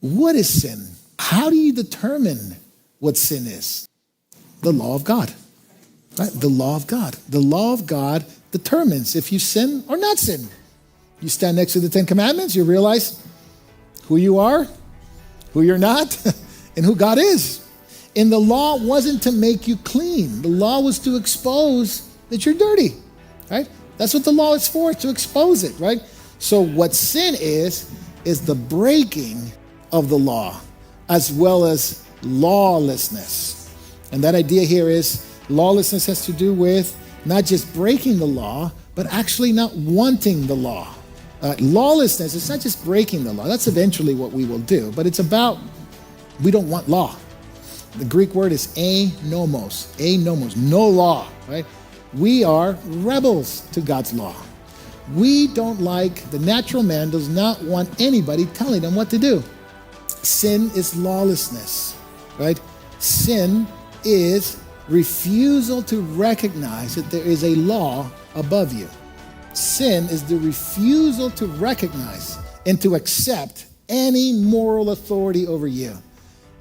What is sin? How do you determine what sin is? The law of God. Right? The law of God. The law of God determines if you sin or not sin. You stand next to the Ten Commandments, you realize who you are, who you're not, and who God is. And the law wasn't to make you clean. The law was to expose that you're dirty, right? That's what the law is for, to expose it, right? So what sin is the breaking of the law, as well as lawlessness. And that idea here is lawlessness has to do with not just breaking the law, but actually not wanting the law. Lawlessness is not just breaking the law. That's eventually what we will do, but it's about we don't want law. The Greek word is anomos, no law, right? We are rebels to God's law. We don't like, the natural man does not want anybody telling them what to do. Sin is lawlessness, right? Sin is refusal to recognize that there is a law above you. Sin is the refusal to recognize and to accept any moral authority over you.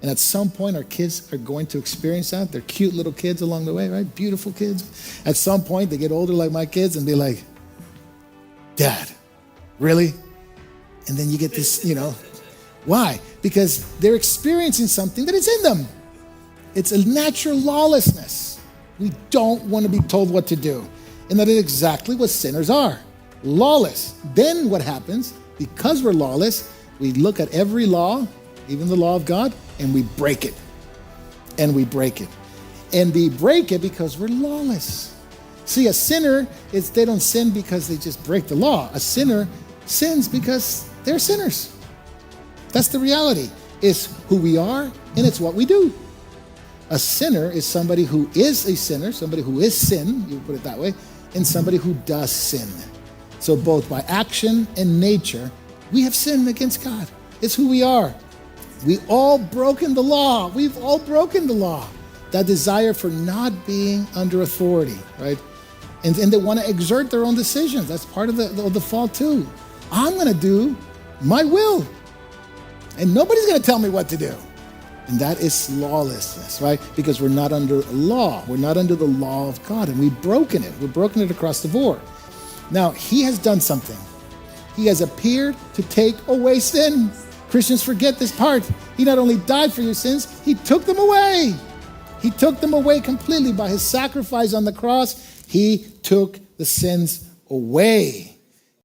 And at some point, our kids are going to experience that. They're cute little kids along the way, right? Beautiful kids. At some point, they get older like my kids and be like, Dad, really? And then you get this, why? Because they're experiencing something that is in them. It's a natural lawlessness. We don't want to be told what to do. And that is exactly what sinners are, lawless. Then what happens, because we're lawless, we look at every law, even the law of God, and we break it. And we break it. And we break it because we're lawless. See, a sinner, they don't sin because they just break the law. A sinner sins because they're sinners. That's the reality. It's who we are, and it's what we do. A sinner is somebody who is a sinner, somebody who is sin, you put it that way, and somebody who does sin. So both by action and nature, we have sinned against God. It's who we are. We all broken the law. We've all broken the law. That desire for not being under authority, right? And they want to exert their own decisions. That's part of the fall too. I'm going to do my will. And nobody's going to tell me what to do. And that is lawlessness, right? Because we're not under law. We're not under the law of God. And we've broken it. We've broken it across the board. Now, he has done something. He has appeared to take away sin. Christians forget this part. He not only died for your sins, he took them away. He took them away completely by his sacrifice on the cross. He took the sins away.